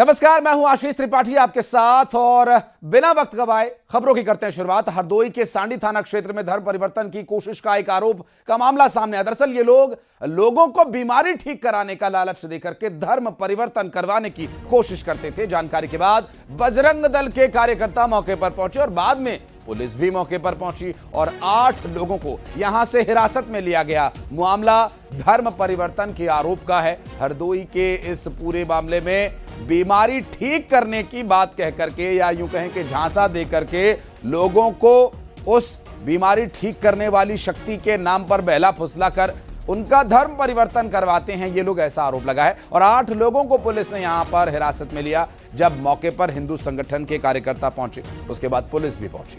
नमस्कार, मैं हूं आशीष त्रिपाठी आपके साथ और बिना वक्त गवाए खबरों की करते हैं शुरुआत। हरदोई के सांडी थाना क्षेत्र में धर्म परिवर्तन की कोशिश का एक आरोप का मामला सामने आया। दरअसल ये लोगों को बीमारी ठीक कराने का लालच देकर के धर्म परिवर्तन करवाने की कोशिश करते थे। जानकारी के बाद बजरंग दल के कार्यकर्ता मौके पर पहुंचे और बाद में पुलिस भी मौके पर पहुंची और 8 लोगों को यहां से हिरासत में लिया गया। मामला धर्म परिवर्तन के आरोप का है। हरदोई के इस पूरे मामले में बीमारी ठीक करने की बात कह करके या यूं कहें कि झांसा दे करके लोगों को उस बीमारी ठीक करने वाली शक्ति के नाम पर बहला फुसला कर उनका धर्म परिवर्तन करवाते हैं ये लोग, ऐसा आरोप लगा है। और 8 लोगों को पुलिस ने यहां पर हिरासत में लिया। जब मौके पर हिंदू संगठन के कार्यकर्ता पहुंचे उसके बाद पुलिस भी पहुंची।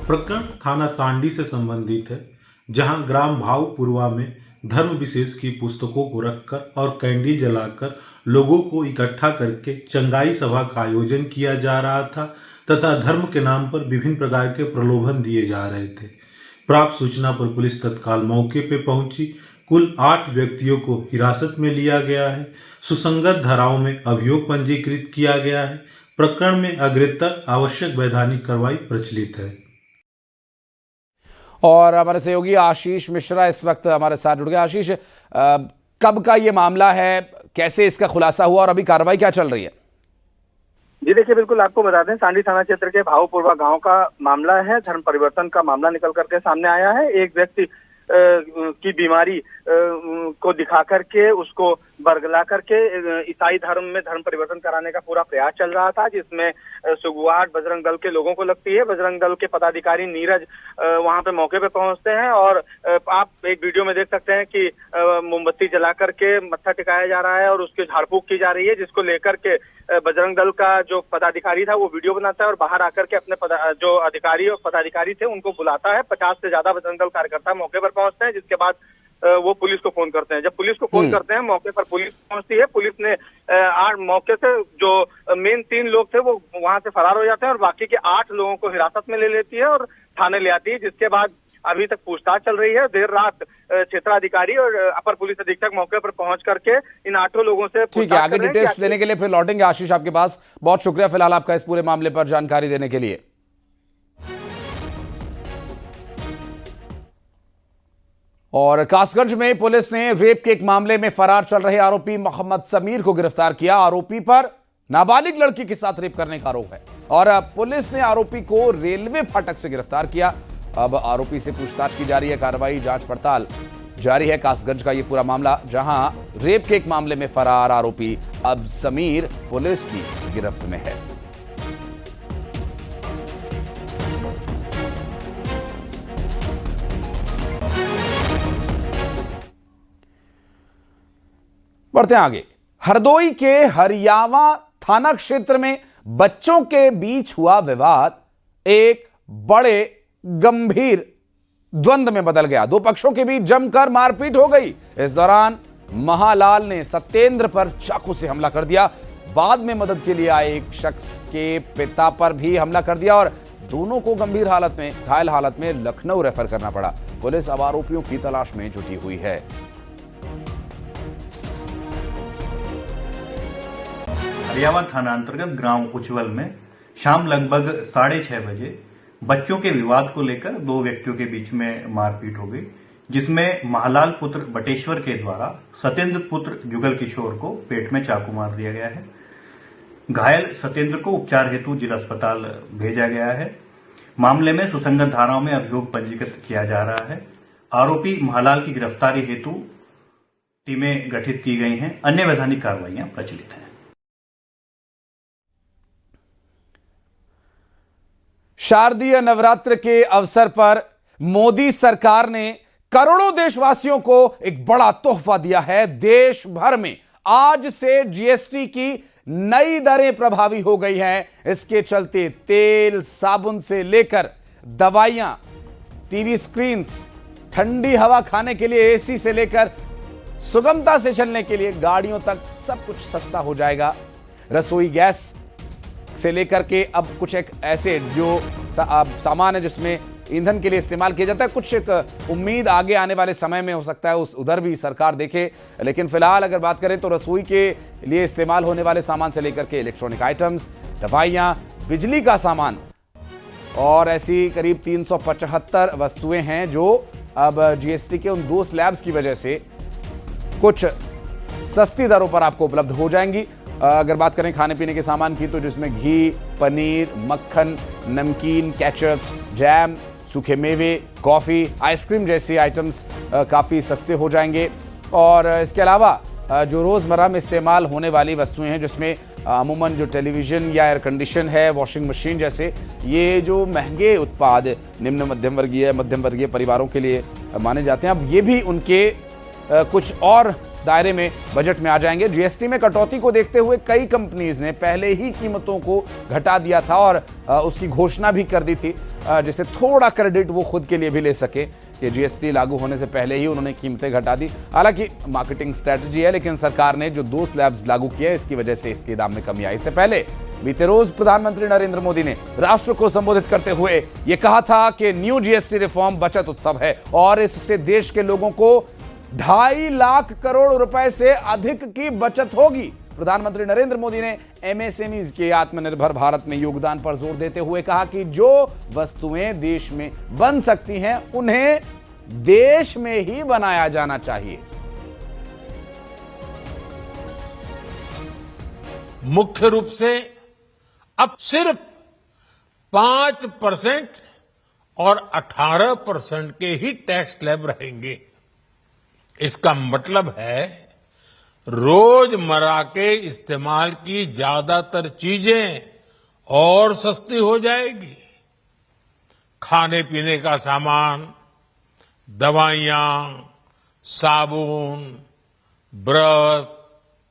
प्रकरण थाना सांडी से संबंधित है, जहां ग्राम भावपुरवा में धर्म विशेष की पुस्तकों को रखकर और कैंडी जलाकर लोगों को इकट्ठा करके चंगाई सभा का आयोजन किया जा रहा था तथा धर्म के नाम पर विभिन्न प्रकार के प्रलोभन दिए जा रहे थे। प्राप्त सूचना पर पुलिस तत्काल मौके पर पहुंची। कुल 8 व्यक्तियों को हिरासत में लिया गया है। सुसंगत धाराओं में अभियोग पंजीकृत किया गया है। प्रकरण में अग्रेतर आवश्यक वैधानिक कार्रवाई प्रचलित है। और हमारे सहयोगी आशीष मिश्रा इस वक्त हमारे साथ जुड़ गए। आशीष, कब का ये मामला है, कैसे इसका खुलासा हुआ और अभी कार्रवाई क्या चल रही है? जी देखिए, बिल्कुल आपको बता दें, सांडी थाना क्षेत्र के भावपुरवा गांव का मामला है। धर्म परिवर्तन का मामला निकल करके सामने आया है। एक व्यक्ति की बीमारी को दिखा करके उसको बरगला करके ईसाई धर्म में धर्म परिवर्तन कराने का पूरा प्रयास चल रहा था, जिसमें सुगवाट बजरंग दल के लोगों को लगती है। बजरंग दल के पदाधिकारी नीरज वहां पे मौके पे पहुंचते हैं और आप एक वीडियो में देख सकते हैं कि मोमबत्ती जला करके मत्था टिकाया जा रहा है और उसकी झाड़ फूक की जा रही है, जिसको लेकर के बजरंग दल का जो पदाधिकारी था वो वीडियो बनाता है और बाहर आकर के अपने जो अधिकारी और पदाधिकारी थे उनको बुलाता है। 50 से ज्यादा बजरंग दल कार्यकर्ता मौके पर पहुंचते हैं, जिसके बाद वो पुलिस को फोन करते हैं। जब पुलिस को फोन करते हैं, मौके पर पुलिस पहुंचती है। पुलिस ने मौके से जो मेन 3 लोग थे वो वहां से फरार हो जाते हैं और बाकी के 8 लोगों को हिरासत में ले लेती है और थाने ले आती है, जिसके बाद अभी तक पूछताछ चल रही है। देर रात क्षेत्राधिकारी और अपर पुलिस अधीक्षक मौके पर पहुंच करके इन 8 लोगों से ठीक है, आगे डिटेल्स लेने के लिए फिर लौटेंगे आशीष आपके पास। बहुत शुक्रिया फिलहाल आपका इस पूरे मामले पर जानकारी देने के लिए। और कासगंज में पुलिस ने रेप के एक मामले में फरार चल रहे आरोपी मोहम्मद समीर को गिरफ्तार किया। आरोपी पर नाबालिग लड़की के साथ रेप करने का आरोप है और पुलिस ने आरोपी को रेलवे फाटक से गिरफ्तार किया। अब आरोपी से पूछताछ की जा रही है। कार्रवाई जांच पड़ताल जारी है। कासगंज का यह पूरा मामला, जहां रेप के एक मामले में फरार आरोपी अब समीर पुलिस की गिरफ्त में है। बढ़ते हैं आगे। हरदोई के हरियावा थाना क्षेत्र में बच्चों के बीच हुआ विवाद एक बड़े गंभीर द्वंद्व में बदल गया। 2 पक्षों के बीच जमकर मारपीट हो गई। इस दौरान महालाल ने सत्येंद्र पर चाकू से हमला कर दिया। बाद में मदद के लिए आए एक शख्स के पिता पर भी हमला कर दिया और दोनों को गंभीर हालत में, घायल हालत में लखनऊ रेफर करना पड़ा। पुलिस अब आरोपियों की तलाश में जुटी हुई है। हरियावा थाना अंतर्गत ग्राम उच्चवल में शाम लगभग 6:30 बजे बच्चों के विवाद को लेकर 2 व्यक्तियों के बीच में मारपीट हो गई, जिसमें महालाल पुत्र बटेश्वर के द्वारा सत्येंद्र पुत्र जुगल किशोर को पेट में चाकू मार दिया गया है। घायल सत्येंद्र को उपचार हेतु जिला अस्पताल भेजा गया है। मामले में सुसंगत धाराओं में अभियोग पंजीकृत किया जा रहा है। आरोपी महालाल की गिरफ्तारी हेतु टीमें गठित की गई हैं। अन्य वैधानिक कार्रवाइयां प्रचलित हैं। शारदीय नवरात्र के अवसर पर मोदी सरकार ने करोड़ों देशवासियों को एक बड़ा तोहफा दिया है। देश भर में आज से जीएसटी की नई दरें प्रभावी हो गई हैं। इसके चलते तेल, साबुन से लेकर दवाइयां, टीवी स्क्रीन्स, ठंडी हवा खाने के लिए एसी से लेकर सुगमता से चलने के लिए गाड़ियों तक सब कुछ सस्ता हो जाएगा। रसोई गैस से लेकर के अब कुछ एक ऐसे जो सामान है जिसमें ईंधन के लिए इस्तेमाल किया जाता है। कुछ एक उम्मीद आगे आने वाले समय में हो सकता है उधर भी सरकार देखे, लेकिन फिलहाल अगर बात करें तो रसोई के लिए इस्तेमाल होने वाले सामान से लेकर के इलेक्ट्रॉनिक आइटम्स, दवाइयां, बिजली का सामान और ऐसी करीब 375 वस्तुएं हैं जो अब जीएसटी के उन 2 स्लैब्स की वजह से कुछ सस्ती दरों पर आपको उपलब्ध हो जाएंगी। अगर बात करें खाने पीने के सामान की तो जिसमें घी, पनीर, मक्खन, नमकीन, केचप्स, जैम, सूखे मेवे, कॉफ़ी, आइसक्रीम जैसे आइटम्स काफ़ी सस्ते हो जाएंगे। और इसके अलावा जो रोज़मर्रा में इस्तेमाल होने वाली वस्तुएं हैं जिसमें अमूमन जो टेलीविज़न या एयर कंडीशन है, वॉशिंग मशीन जैसे ये जो महंगे उत्पाद निम्न मध्यम वर्गीय परिवारों के लिए माने जाते हैं, अब ये भी उनके कुछ और दायरे में बजट में आ जाएंगे। जीएसटी में कटौती को देखते हुए कई कंपनीज ने पहले ही कीमतों को घटा दिया था और उसकी घोषणा भी कर दी थी, जिससे थोड़ा क्रेडिट वो खुद के लिए भी ले सके कि जीएसटी लागू होने से पहले ही उन्होंने कीमतें घटा दी। हालांकि मार्केटिंग स्ट्रेटजी है, लेकिन सरकार ने जो 2 स्लैब्स लागू किए इसकी वजह से इसके दाम में कमी आई। इससे पहले बीते रोज प्रधानमंत्री नरेंद्र मोदी ने राष्ट्र को संबोधित करते हुए यह कहा था कि न्यू जीएसटी रिफॉर्म बचत उत्सव है और इससे देश के लोगों को 2.5 लाख करोड़ रुपए से अधिक की बचत होगी। प्रधानमंत्री नरेंद्र मोदी ने एमएसएमईज के आत्मनिर्भर भारत में योगदान पर जोर देते हुए कहा कि जो वस्तुएं देश में बन सकती हैं उन्हें देश में ही बनाया जाना चाहिए। मुख्य रूप से अब सिर्फ 5% और 18% के ही टैक्स स्लैब रहेंगे। इसका मतलब है रोजमर्रा के इस्तेमाल की ज्यादातर चीजें और सस्ती हो जाएगी। खाने पीने का सामान, दवाइयां, साबुन, ब्रश,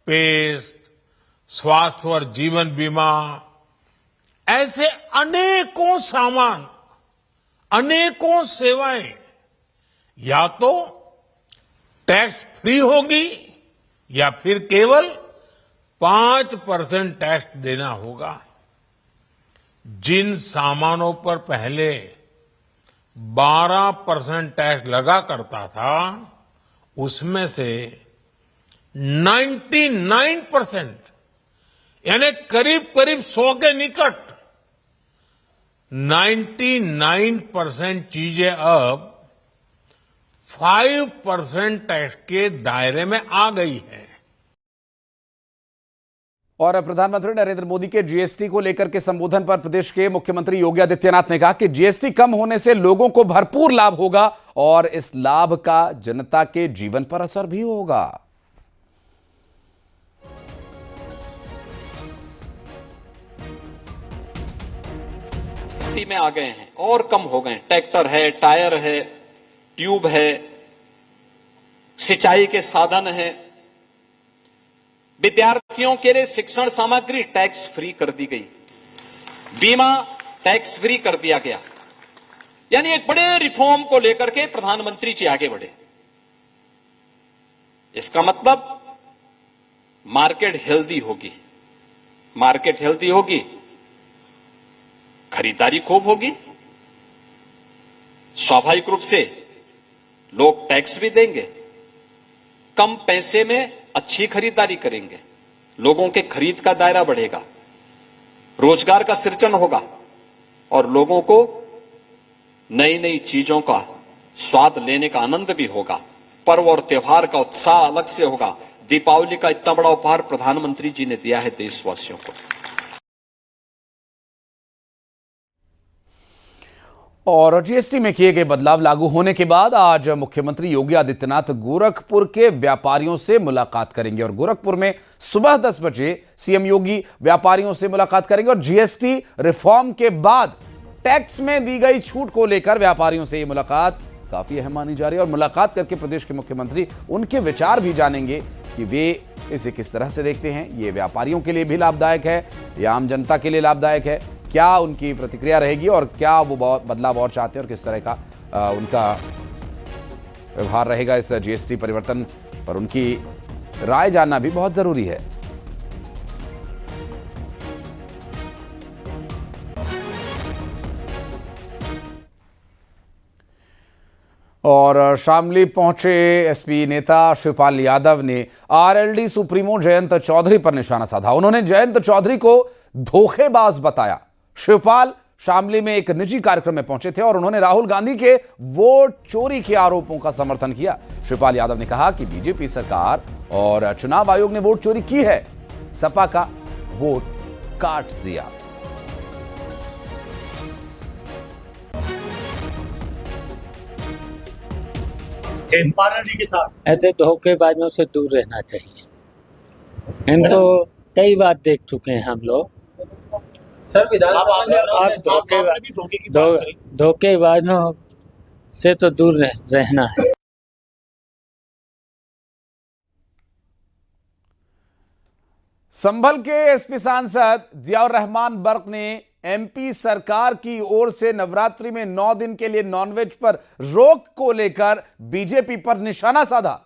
पेस्ट, स्वास्थ्य और जीवन बीमा, ऐसे अनेकों सामान, अनेकों सेवाएं या तो टैक्स फ्री होगी या फिर केवल 5% टैक्स देना होगा। जिन सामानों पर पहले 12% टैक्स लगा करता था उसमें से 99% यानी करीब करीब 100 के निकट 99% चीजें अब 5% टैक्स के दायरे में आ गई है। और प्रधानमंत्री नरेंद्र मोदी के जीएसटी को लेकर के संबोधन पर प्रदेश के मुख्यमंत्री योगी आदित्यनाथ ने कहा कि जीएसटी कम होने से लोगों को भरपूर लाभ होगा और इस लाभ का जनता के जीवन पर असर भी होगा। जीएसटी में आ गए हैं और कम हो गए। ट्रैक्टर है, टायर है, ट्यूब है, सिंचाई के साधन है। विद्यार्थियों के लिए शिक्षण सामग्री टैक्स फ्री कर दी गई, बीमा टैक्स फ्री कर दिया गया। यानी एक बड़े रिफॉर्म को लेकर के प्रधानमंत्री जी आगे बढ़े। इसका मतलब मार्केट हेल्दी होगी। मार्केट हेल्दी होगी, खरीदारी खूब होगी, स्वाभाविक रूप से लोग टैक्स भी देंगे, कम पैसे में अच्छी खरीदारी करेंगे, लोगों के खरीद का दायरा बढ़ेगा, रोजगार का सृजन होगा और लोगों को नई नई चीजों का स्वाद लेने का आनंद भी होगा। पर्व और त्योहार का उत्साह अलग से होगा। दीपावली का इतना बड़ा उपहार प्रधानमंत्री जी ने दिया है देशवासियों को। और जीएसटी में किए गए बदलाव लागू होने के बाद आज मुख्यमंत्री योगी आदित्यनाथ गोरखपुर के व्यापारियों से मुलाकात करेंगे और गोरखपुर में सुबह 10 बजे सीएम योगी व्यापारियों से मुलाकात करेंगे और जीएसटी रिफॉर्म के बाद टैक्स में दी गई छूट को लेकर व्यापारियों से यह मुलाकात काफी अहम मानी जा रही है और मुलाकात करके प्रदेश के मुख्यमंत्री उनके विचार भी जानेंगे कि वे इसे किस तरह से देखते हैं। ये व्यापारियों के लिए भी लाभदायक है या आम जनता के लिए लाभदायक है, क्या उनकी प्रतिक्रिया रहेगी और क्या वो बदलाव और चाहते हैं और किस तरह का उनका व्यवहार रहेगा इस जीएसटी परिवर्तन पर उनकी राय जानना भी बहुत जरूरी है। और शामली पहुंचे एसपी नेता शिवपाल यादव ने आरएलडी सुप्रीमो जयंत चौधरी पर निशाना साधा। उन्होंने जयंत चौधरी को धोखेबाज बताया। शिवपाल शामली में एक निजी कार्यक्रम में पहुंचे थे और उन्होंने राहुल गांधी के वोट चोरी के आरोपों का समर्थन किया। शिवपाल यादव ने कहा कि बीजेपी सरकार और चुनाव आयोग ने वोट चोरी की है, सपा का वोट काट दिया। के साथ ऐसे धोखेबाजों से दूर रहना चाहिए। हम तो कई बार देख चुके हैं हम लोग। सर विधानसभा में आपने भी धोखे की बात करी। धोखेबाजों से तो दूर रहना है। संभल के एसपी सांसद जियाउर रहमान बर्क ने एमपी सरकार की ओर से नवरात्रि में 9 दिन के लिए नॉनवेज पर रोक को लेकर बीजेपी पर निशाना साधा।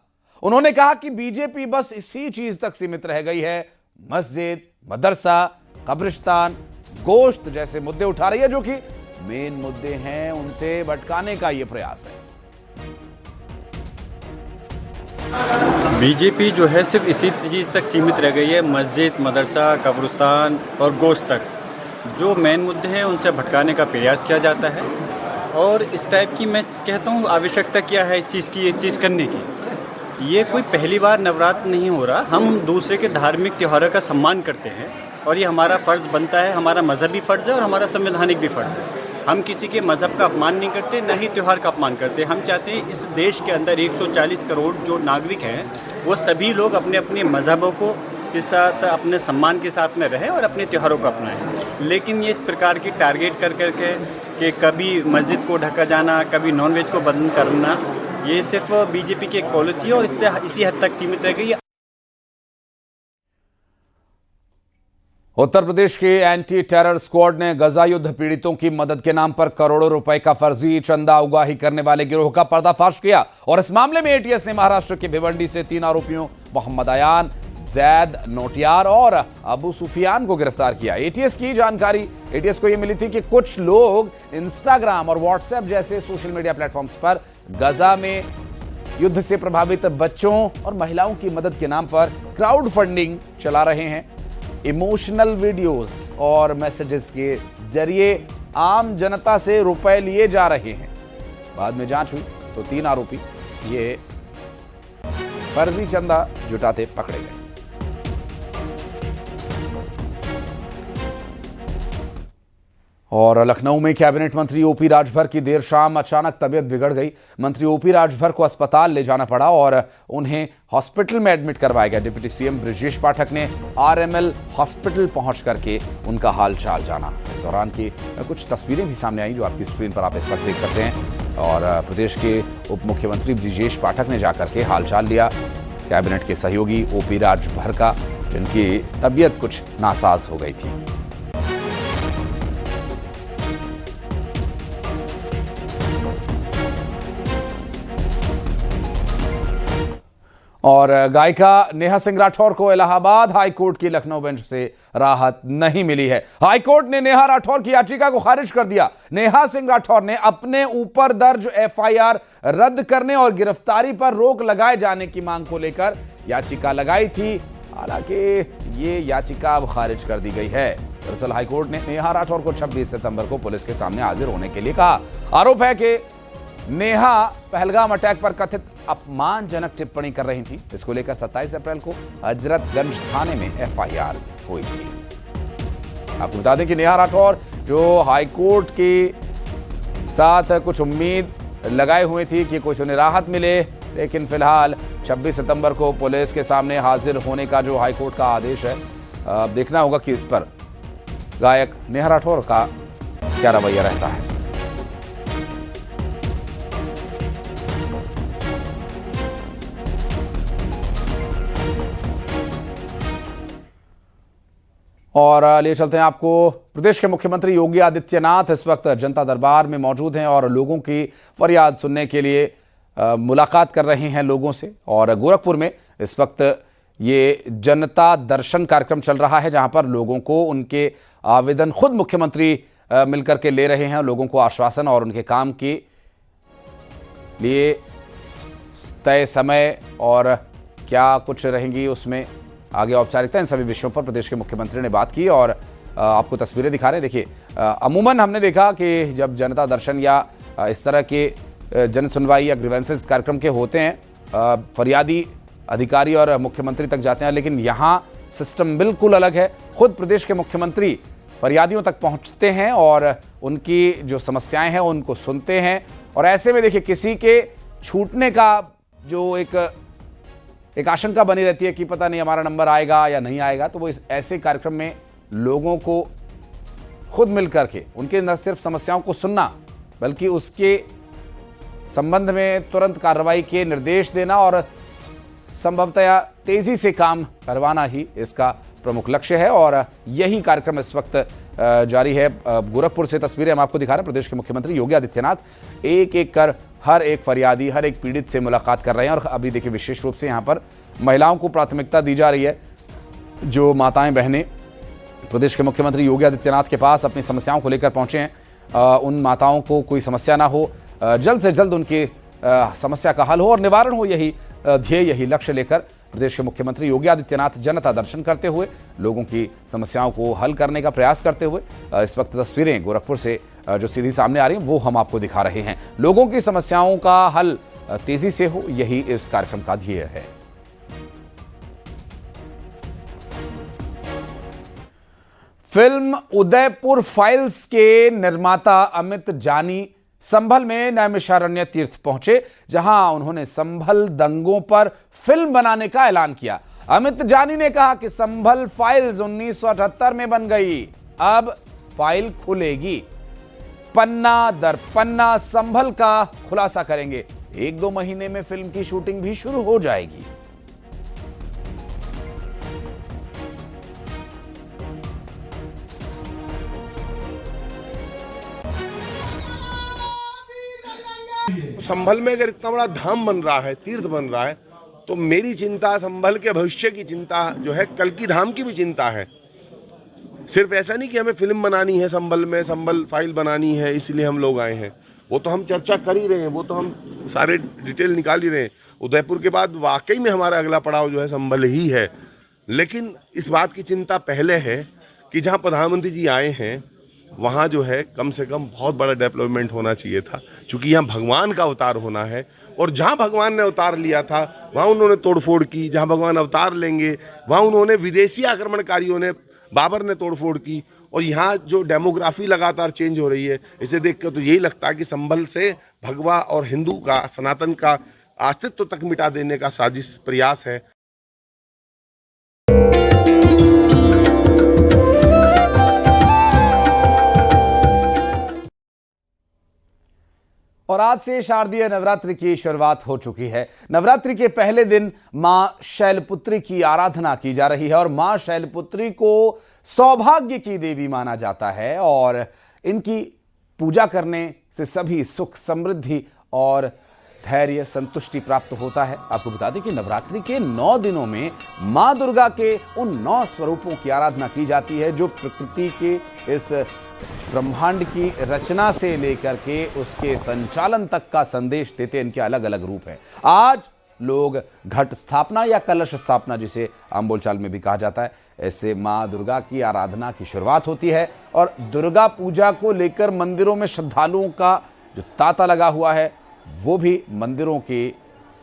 उन्होंने कहा कि बीजेपी बस इसी चीज तक सीमित रह गई है, मस्जिद, मदरसा, कब्रिस्तान, गोश्त जैसे मुद्दे उठा रही है, जो कि मेन मुद्दे हैं उनसे भटकाने का यह प्रयास है। बीजेपी जो है सिर्फ इसी चीज़ तक सीमित रह गई है, मस्जिद, मदरसा, कब्रिस्तान और गोश्त तक। जो मेन मुद्दे हैं उनसे भटकाने का प्रयास किया जाता है और इस टाइप की मैं कहता हूँ आवश्यकता क्या है इस चीज़ की, ये चीज़ करने की। ये कोई पहली बार नवरात्र नहीं हो रहा। हम दूसरे के धार्मिक त्योहारों का सम्मान करते हैं और ये हमारा फ़र्ज़ बनता है, हमारा मजहबी फ़र्ज़ है और हमारा संवैधानिक भी फ़र्ज़ है। हम किसी के मज़हब का अपमान नहीं करते, न ही त्यौहार का अपमान करते। हम चाहते हैं इस देश के अंदर 140 करोड़ जो नागरिक हैं वो सभी लोग अपने अपने मज़हबों को के साथ अपने सम्मान के साथ में रहें और अपने त्योहारों को अपनाएं। लेकिन ये इस प्रकार की टारगेट कर करके कि कभी मस्जिद को ढका जाना, कभी नॉनवेज को बंद करना, ये सिर्फ बीजेपी की एक पॉलिसी है और इससे इसी हद तक सीमित रह गई है। उत्तर प्रदेश के एंटी टेरर स्क्वाड ने गजा युद्ध पीड़ितों की मदद के नाम पर करोड़ों रुपए का फर्जी चंदा उगाही करने वाले गिरोह का पर्दाफाश किया और इस मामले में एटीएस ने महाराष्ट्र के भिवंडी से 3 आरोपियों मोहम्मद अयान, जैद नोटियार और अबू सुफियान को गिरफ्तार किया। एटीएस की जानकारी एटीएस को यह मिली थी कि कुछ लोग इंस्टाग्राम और व्हाट्सएप जैसे सोशल मीडिया प्लेटफॉर्म्स पर गजा में युद्ध से प्रभावित बच्चों और महिलाओं की मदद के नाम पर क्राउड फंडिंग चला रहे हैं। इमोशनल वीडियोस और मैसेजेस के जरिए आम जनता से रुपए लिए जा रहे हैं। बाद में जांच हुई तो 3 आरोपी ये फर्जी चंदा जुटाते पकड़े गए। और लखनऊ में कैबिनेट मंत्री ओपी राजभर की देर शाम अचानक तबीयत बिगड़ गई। मंत्री ओपी राजभर को अस्पताल ले जाना पड़ा और उन्हें हॉस्पिटल में एडमिट करवाया गया। डिप्टी सीएम ब्रिजेश पाठक ने आरएमएल हॉस्पिटल पहुंच करके उनका हालचाल जाना। इस दौरान की कुछ तस्वीरें भी सामने आई जो आपकी स्क्रीन पर आप इस वक्त देख सकते हैं। और प्रदेश के उप मुख्यमंत्री ब्रिजेश पाठक ने जाकर के हालचाल लिया कैबिनेट के सहयोगी ओपी राजभर का, जिनकी तबीयत कुछ नासाज हो गई थी। और गायिका नेहा सिंह राठौर को इलाहाबाद हाईकोर्ट की लखनऊ बेंच से राहत नहीं मिली है। हाईकोर्ट ने नेहा राठौर की याचिका को खारिज कर दिया। नेहा सिंह राठौर ने अपने ऊपर दर्ज एफआईआर रद्द करने और गिरफ्तारी पर रोक लगाए जाने की मांग को लेकर याचिका लगाई थी। हालांकि ये याचिका अब खारिज कर दी गई है। दरअसल हाईकोर्ट ने नेहा राठौर को 26 सितंबर को पुलिस के सामने हाजिर होने के लिए कहा। आरोप है कि नेहा पहलगाम अटैक पर कथित अपमानजनक टिप्पणी कर रही थी। इसको लेकर 27 अप्रैल को हजरतगंज थाने में एफआईआर हुई थी। आपको बता दें कि नेहा राठौर जो हाईकोर्ट के साथ कुछ उम्मीद लगाए हुए थी कि कुछ उन्हें राहत मिले, लेकिन फिलहाल 26 सितंबर को पुलिस के सामने हाजिर होने का जो हाईकोर्ट का आदेश है, अब देखना होगा कि इस पर गायक नेहा राठौर का क्या रवैया रहता है। और ले चलते हैं आपको प्रदेश के मुख्यमंत्री योगी आदित्यनाथ इस वक्त जनता दरबार में मौजूद हैं और लोगों की फरियाद सुनने के लिए मुलाकात कर रहे हैं लोगों से। और गोरखपुर में इस वक्त ये जनता दर्शन कार्यक्रम चल रहा है, जहां पर लोगों को उनके आवेदन खुद मुख्यमंत्री मिलकर के ले रहे हैं, लोगों को आश्वासन और उनके काम की लिए तय समय और क्या कुछ रहेंगी उसमें आगे औपचारिकता, इन सभी विषयों पर प्रदेश के मुख्यमंत्री ने बात की और आपको तस्वीरें दिखा रहे हैं। देखिए, अमूमन हमने देखा कि जब जनता दर्शन या इस तरह के जन सुनवाई या ग्रीवेंसेस कार्यक्रम के होते हैं, फरियादी अधिकारी और मुख्यमंत्री तक जाते हैं, लेकिन यहाँ सिस्टम बिल्कुल अलग है। खुद प्रदेश के मुख्यमंत्री फरियादियों तक पहुँचते हैं और उनकी जो समस्याएं हैं उनको सुनते हैं। और ऐसे में देखिए, किसी के छूटने का जो एक आशंका बनी रहती है कि पता नहीं हमारा नंबर आएगा या नहीं आएगा, तो वो इस ऐसे कार्यक्रम में लोगों को खुद मिल करके उनके न सिर्फ समस्याओं को सुनना बल्कि उसके संबंध में तुरंत कार्रवाई के निर्देश देना और संभवतया तेजी से काम करवाना ही इसका प्रमुख लक्ष्य है। और यही कार्यक्रम इस वक्त जारी है। गोरखपुर से तस्वीरें हम आपको दिखा रहे हैं। प्रदेश के मुख्यमंत्री योगी आदित्यनाथ एक एक कर हर एक फरियादी, हर एक पीड़ित से मुलाकात कर रहे हैं। और अभी देखिए, विशेष रूप से यहाँ पर महिलाओं को प्राथमिकता दी जा रही है। जो माताएं बहनें प्रदेश के मुख्यमंत्री योगी आदित्यनाथ के पास अपनी समस्याओं को लेकर पहुंचे हैं, उन माताओं को कोई समस्या ना हो, जल्द से जल्द उनकी समस्या का हल हो और निवारण हो, यही ध्येय, यही लक्ष्य लेकर प्रदेश के मुख्यमंत्री योगी आदित्यनाथ जनता दर्शन करते हुए लोगों की समस्याओं को हल करने का प्रयास करते हुए इस वक्त तस्वीरें गोरखपुर से जो सीधी सामने आ रही हैं वो हम आपको दिखा रहे हैं। लोगों की समस्याओं का हल तेजी से हो, यही इस कार्यक्रम का ध्येय है। फिल्म उदयपुर फाइल्स के निर्माता अमित जानी संभल में नैमिषारण्य तीर्थ पहुंचे, जहां उन्होंने संभल दंगों पर फिल्म बनाने का ऐलान किया। अमित जानी ने कहा कि संभल फाइल्स 1978 में बन गई, अब फाइल खुलेगी। पन्ना दर पन्ना संभल का खुलासा करेंगे। 1-2 महीने में फिल्म की शूटिंग भी शुरू हो जाएगी। संभल में अगर इतना बड़ा धाम बन रहा है, तीर्थ बन रहा है, तो मेरी चिंता, संभल के भविष्य की चिंता जो है, कल की धाम की भी चिंता है। सिर्फ ऐसा नहीं कि हमें फिल्म बनानी है संभल में, संभल फाइल बनानी है इसलिए हम लोग आए हैं। वो तो हम चर्चा कर ही रहे हैं, वो तो हम सारे डिटेल निकाल ही रहे हैं। उदयपुर के बाद वाकई में हमारा अगला पड़ाव जो है संभल ही है। लेकिन इस बात की चिंता पहले है कि जहाँ प्रधानमंत्री जी आए हैं वहाँ जो है कम से कम बहुत बड़ा डेवलपमेंट होना चाहिए था, क्योंकि यहाँ भगवान का अवतार होना है। और जहाँ भगवान ने अवतार लिया था वहाँ उन्होंने तोड़फोड़ की, जहाँ भगवान अवतार लेंगे वहाँ उन्होंने विदेशी आक्रमणकारियों ने, बाबर ने तोड़फोड़ की। और यहाँ जो डेमोग्राफी लगातार चेंज हो रही है, इसे देख कर तो यही लगता है कि संभल से भगवा और हिंदू का, सनातन का अस्तित्व तक मिटा देने का साजिश प्रयास है। और आज से शारदीय नवरात्रि की शुरुआत हो चुकी है। नवरात्रि के पहले दिन मां शैलपुत्री की आराधना की जा रही है और मां शैलपुत्री को सौभाग्य की देवी माना जाता है और इनकी पूजा करने से सभी सुख, समृद्धि और धैर्य, संतुष्टि प्राप्त होता है। आपको बता दें कि नवरात्रि के 9 दिनों में मां दुर्गा के उन 9 स्वरूपों की आराधना की जाती है जो प्रकृति के इस ब्रह्मांड की रचना से लेकर के उसके संचालन तक का संदेश देते हैं। इनके अलग अलग रूप हैं। आज लोग घट स्थापना या कलश स्थापना, जिसे आम बोलचाल में भी कहा जाता है, ऐसे मां दुर्गा की आराधना की शुरुआत होती है। और दुर्गा पूजा को लेकर मंदिरों में श्रद्धालुओं का जो तांता लगा हुआ है वो भी मंदिरों की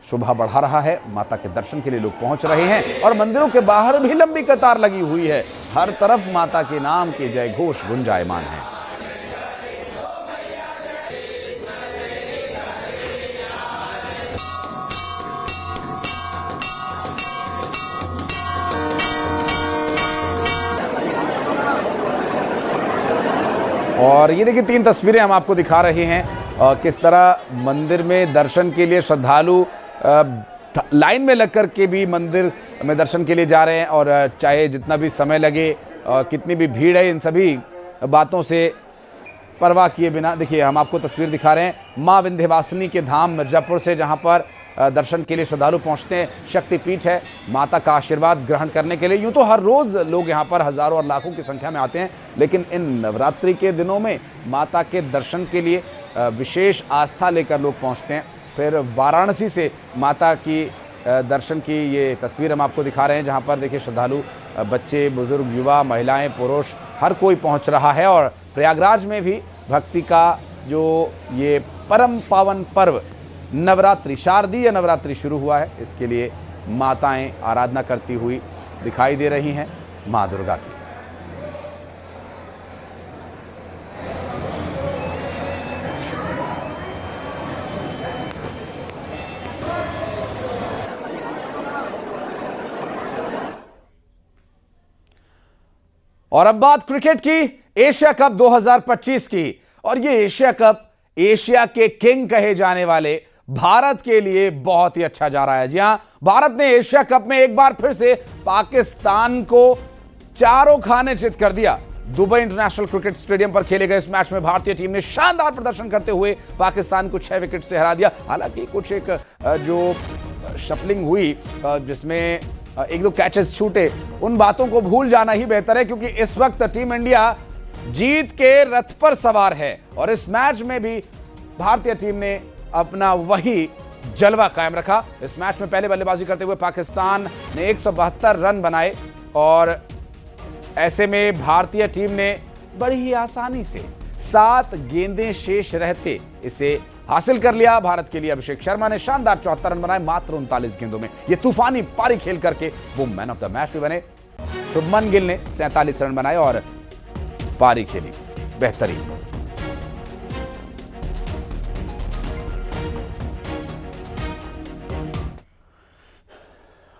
शोभा बढ़ा रहा है। माता के दर्शन के लिए लोग पहुंच रहे हैं और मंदिरों के बाहर भी लंबी कतार लगी हुई है। हर तरफ माता के नाम के जय घोष गुंजायमान है। और ये देखिए 3 तस्वीरें हम आपको दिखा रहे हैं किस तरह मंदिर में दर्शन के लिए श्रद्धालु लाइन में लग कर के भी मंदिर में दर्शन के लिए जा रहे हैं। और चाहे जितना भी समय लगे, कितनी भी भीड़ है, इन सभी बातों से परवाह किए बिना देखिए हम आपको तस्वीर दिखा रहे हैं मां विंध्यवासिनी के धाम मिर्जापुर से, जहां पर दर्शन के लिए श्रद्धालु पहुंचते हैं। शक्तिपीठ है, माता का आशीर्वाद ग्रहण करने के लिए। यूं तो हर रोज लोग यहां पर हजारों और लाखों की संख्या में आते हैं, लेकिन इन नवरात्रि के दिनों में माता के दर्शन के लिए विशेष आस्था लेकर लोग पहुंचते हैं। फिर वाराणसी से माता की दर्शन की ये तस्वीर हम आपको दिखा रहे हैं, जहां पर देखिए श्रद्धालु बच्चे, बुजुर्ग, युवा, महिलाएं, पुरुष हर कोई पहुंच रहा है। और प्रयागराज में भी भक्ति का जो ये परम पावन पर्व नवरात्रि, शारदीय नवरात्रि शुरू हुआ है, इसके लिए माताएं आराधना करती हुई दिखाई दे रही हैं मां दुर्गा की। और अब बात क्रिकेट की, एशिया कप 2025 की। और ये एशिया कप एशिया के किंग कहे जाने वाले भारत के लिए बहुत ही अच्छा जा रहा है। जी हां, भारत ने एशिया कप में एक बार फिर से पाकिस्तान को चारों खाने चित कर दिया। दुबई इंटरनेशनल क्रिकेट स्टेडियम पर खेले गए इस मैच में भारतीय टीम ने शानदार प्रदर्शन करते हुए पाकिस्तान को 6 विकेट से हरा दिया। हालांकि कुछ एक जो शफलिंग हुई जिसमें एक दो कैचेस छूटे, उन बातों को भूल जाना ही बेहतर है, क्योंकि इस वक्त टीम इंडिया जीत के रथ पर सवार है। और इस मैच में भी भारतीय टीम ने अपना वही जलवा कायम रखा। इस मैच में पहले बल्लेबाजी करते हुए पाकिस्तान ने 172 रन बनाए और ऐसे में भारतीय टीम ने बड़ी ही आसानी से 7 गेंदें शेष रहते इसे हासिल कर लिया। भारत के लिए अभिषेक शर्मा ने शानदार 74 रन बनाए मात्र 39 गेंदों में। ये तूफानी पारी खेल करके वो मैन ऑफ द मैच भी बने। शुभमन गिल ने 47 रन बनाए और पारी खेली बेहतरीन।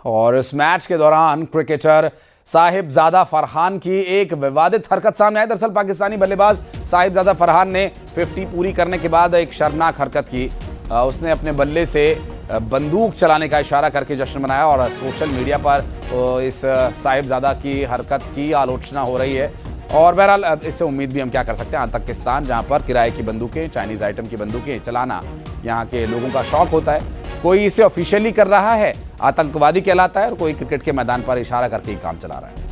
और इस मैच के दौरान क्रिकेटर साहिबजादा फरहान की एक विवादित हरकत सामने आई। दरअसल पाकिस्तानी बल्लेबाज साहिबजादा फरहान ने 50 पूरी करने के बाद एक शर्मनाक हरकत की। उसने अपने बल्ले से बंदूक चलाने का इशारा करके जश्न मनाया और सोशल मीडिया पर इस साहिबजादा की हरकत की आलोचना हो रही है। और बहरहाल इससे उम्मीद भी हम क्या कर सकते हैं, आतंकिस्तान जहां पर किराए की बंदूकें, चाइनीज आइटम की बंदूकें चलाना यहाँ के लोगों का शौक होता है। कोई इसे ऑफिशियली कर रहा है, आतंकवादी कहलाता है, और कोई क्रिकेट के मैदान पर इशारा करके ही काम चला रहा है।